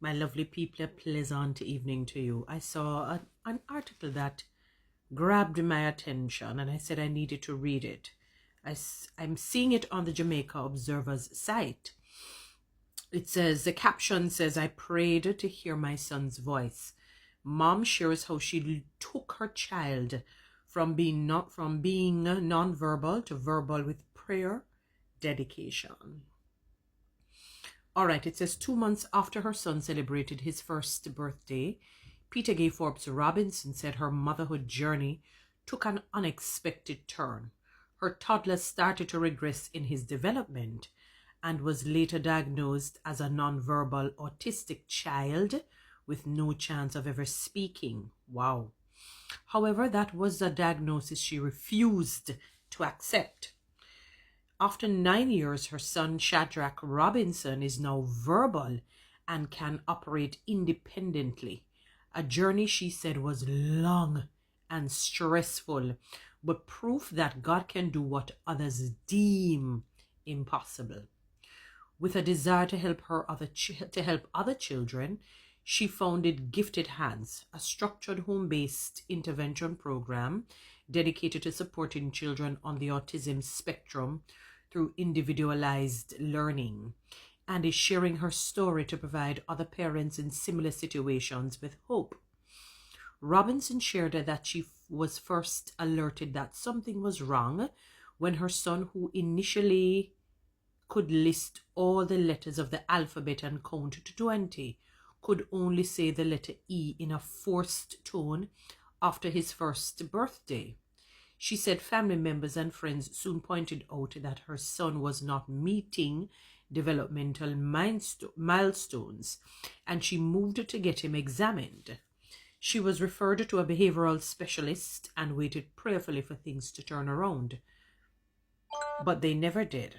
My lovely people, a pleasant evening to you. I saw an article that grabbed my attention and I said I needed to read it. I'm seeing it on the Jamaica Observer's site. It says, the caption says, I prayed to hear my son's voice. Mom shares how she took her child from being non-verbal to verbal with prayer, dedication. All right, it says 2 months after her son celebrated his first birthday, Peter Gay Forbes Robinson said her motherhood journey took an unexpected turn. Her toddler started to regress in his development and was later diagnosed as a nonverbal autistic child with no chance of ever speaking. Wow. However, that was a diagnosis she refused to accept. After 9 years, her son Shadrach Robinson is now verbal and can operate independently. A journey she said was long and stressful, but proof that God can do what others deem impossible. With a desire to help other children, she founded Gifted Hands, a structured home-based intervention program dedicated to supporting children on the autism spectrum through individualized learning, and is sharing her story to provide other parents in similar situations with hope. Robinson shared that she was first alerted that something was wrong when her son, who initially could list all the letters of the alphabet and count to 20, could only say the letter E in a forced tone after his first birthday. She said family members and friends soon pointed out that her son was not meeting developmental milestones, and she moved to get him examined. She was referred to a behavioral specialist and waited prayerfully for things to turn around, but they never did.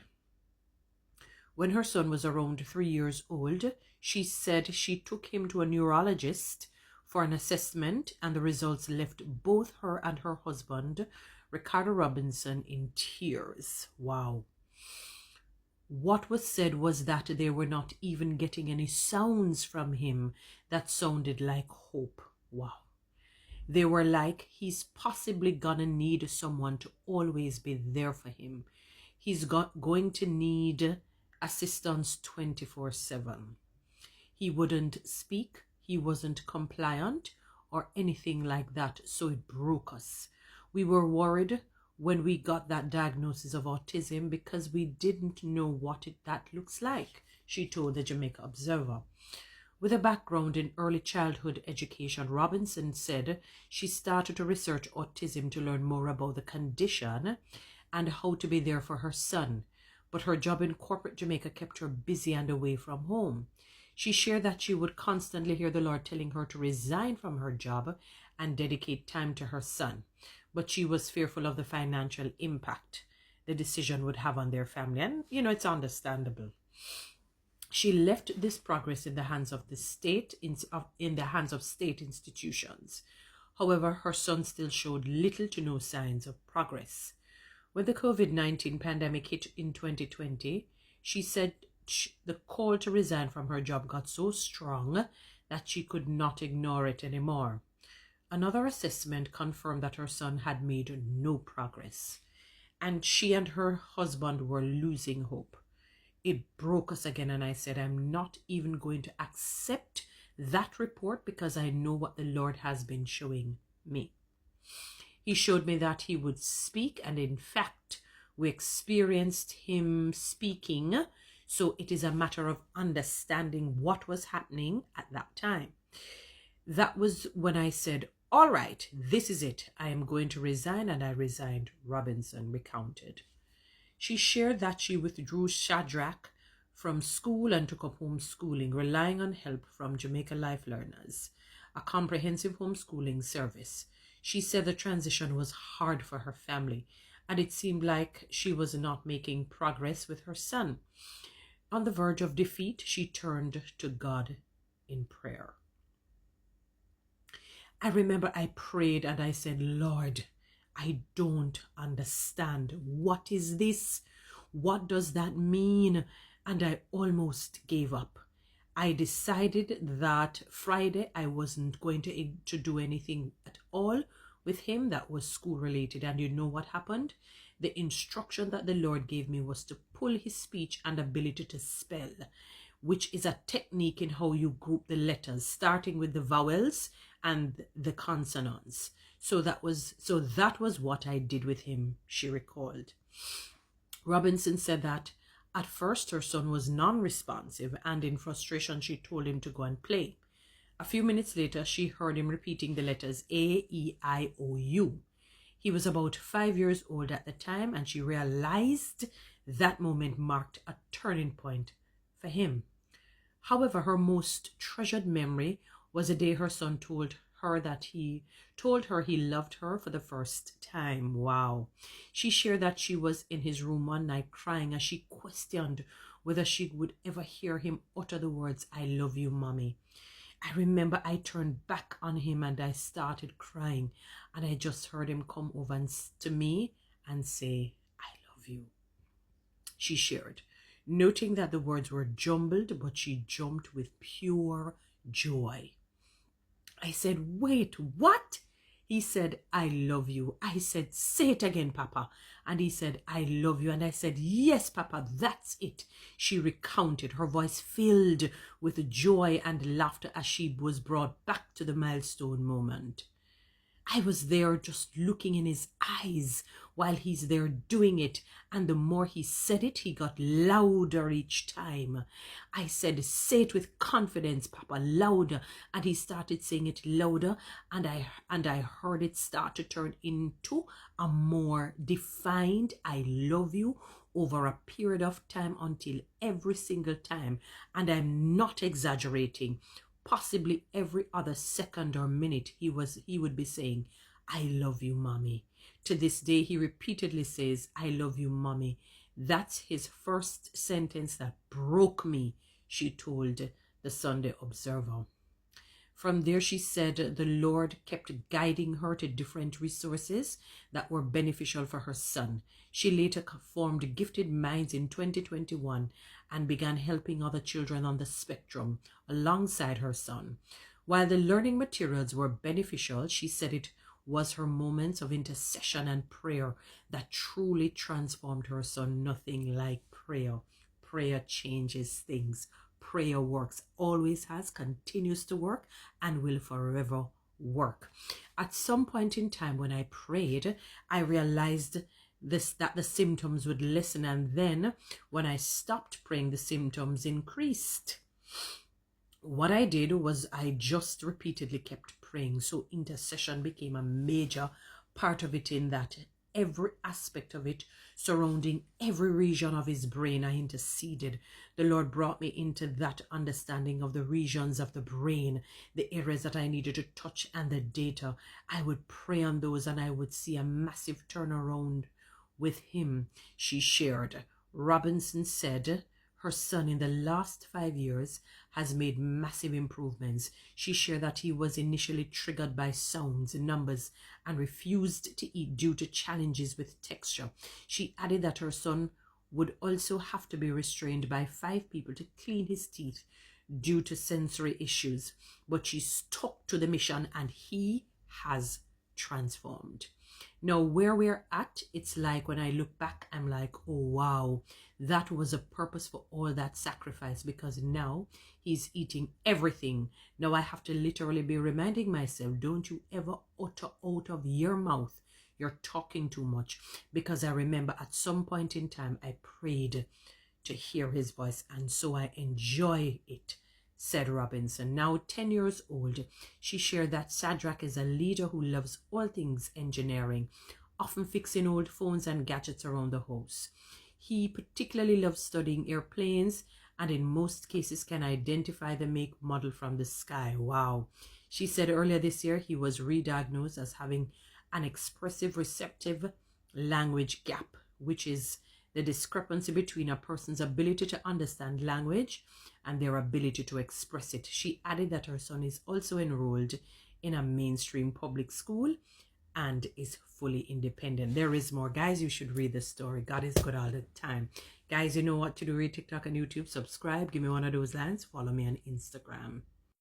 When her son was around 3 years old, she said she took him to a neurologist for an assessment, and the results left both her and her husband, Ricardo Robinson, in tears. Wow. What was said was that they were not even getting any sounds from him that sounded like hope. Wow. They were like, he's possibly gonna need someone to always be there for him. He's going to need assistance 24/7. He wouldn't speak, he wasn't compliant or anything like that, so it broke us. We were worried when we got that diagnosis of autism because we didn't know what that looks like, she told the Jamaica Observer. With a background in early childhood education, Robinson said she started to research autism to learn more about the condition and how to be there for her son, but her job in corporate Jamaica kept her busy and away from home. She shared that she would constantly hear the Lord telling her to resign from her job and dedicate time to her son, but she was fearful of the financial impact the decision would have on their family, and it's understandable. She left this progress in the hands of the state, in the hands of state institutions. However, her son still showed little to no signs of progress. When the COVID-19 pandemic hit in 2020, she said the call to resign from her job got so strong that she could not ignore it anymore. Another assessment confirmed that her son had made no progress, and she and her husband were losing hope. It broke us again, and I said, I'm not even going to accept that report because I know what the Lord has been showing me. He showed me that he would speak, and in fact, we experienced him speaking, so it is a matter of understanding what was happening at that time. That was when I said, all right, this is it. I am going to resign, and I resigned, Robinson recounted. She shared that she withdrew Shadrach from school and took up homeschooling, relying on help from Jamaica Life Learners, a comprehensive homeschooling service. She said the transition was hard for her family, and it seemed like she was not making progress with her son. On the verge of defeat, she turned to God in prayer. I remember I prayed and I said, Lord, I don't understand. What is this? What does that mean? And I almost gave up. I decided that Friday I wasn't going to do anything at all with him that was school related. And you know what happened? The instruction that the Lord gave me was to pull his speech and ability to spell, which is a technique in how you group the letters, starting with the vowels and the consonants. So that was what I did with him, she recalled. Robinson said that at first her son was non-responsive, and in frustration she told him to go and play. A few minutes later, she heard him repeating the letters A, E, I, O, U. He was about 5 years old at the time, and she realized that moment marked a turning point for him. However, her most treasured memory was the day her son told her he loved her for the first time. Wow. She shared that she was in his room one night crying as she questioned whether she would ever hear him utter the words, "I love you, mommy." I remember I turned back on him and I started crying, and I just heard him come over to me and say, "I love you," she shared, noting that the words were jumbled, but she jumped with pure joy. I said, "Wait, what?" He said, "I love you." I said, "Say it again, Papa." And he said, "I love you." And I said, "Yes, Papa, that's it." She recounted, her voice filled with joy and laughter as she was brought back to the milestone moment. I was there just looking in his eyes while he's there doing it. And the more he said it, he got louder each time. I said, "Say it with confidence, Papa, louder." And he started saying it louder. And I heard it start to turn into a more defined "I love you" over a period of time until every single time. And I'm not exaggerating. Possibly every other second or minute he would be saying, "I love you, mommy." To this day, he repeatedly says, "I love you, mommy." That's his first sentence that broke me, she told the Sunday Observer. From there, she said the Lord kept guiding her to different resources that were beneficial for her son. She later formed Gifted Minds in 2021 and began helping other children on the spectrum alongside her son. While the learning materials were beneficial, she said it was her moments of intercession and prayer that truly transformed her son. Nothing like prayer. Prayer changes things. Prayer works, always has, continues to work, and will forever work. At some point in time when I prayed, I realized that the symptoms would lessen, and then when I stopped praying, the symptoms increased. What I did was I just repeatedly kept praying. So intercession became a major part of it, in that every aspect of it, surrounding every region of his brain, I interceded. The Lord brought me into that understanding of the regions of the brain, the areas that I needed to touch, and the data. I would pray on those and I would see a massive turnaround with him, she shared. Robinson said her son in the last 5 years has made massive improvements. She shared that he was initially triggered by sounds, numbers, and refused to eat due to challenges with texture. She added that her son would also have to be restrained by 5 people to clean his teeth due to sensory issues. But she stuck to the mission, and he has transformed. Now, where we're at, it's like when I look back, I'm like, oh wow, that was a purpose for all that sacrifice, because now he's eating everything. Now I have to literally be reminding myself, don't you ever utter out of your mouth, "You're talking too much," because I remember at some point in time I prayed to hear his voice, and so I enjoy it, said Robinson. Now 10 years old, she shared that Shadrach is a leader who loves all things engineering, often fixing old phones and gadgets around the house. He particularly loves studying airplanes, and in most cases can identify the make model from the sky. Wow. She said earlier this year he was re-diagnosed as having an expressive receptive language gap, which is the discrepancy between a person's ability to understand language and their ability to express it. She added that her son is also enrolled in a mainstream public school and is fully independent. There is more. Guys, you should read the story. God is good all the time. Guys, you know what to do with TikTok and YouTube. Subscribe. Give me one of those lines. Follow me on Instagram.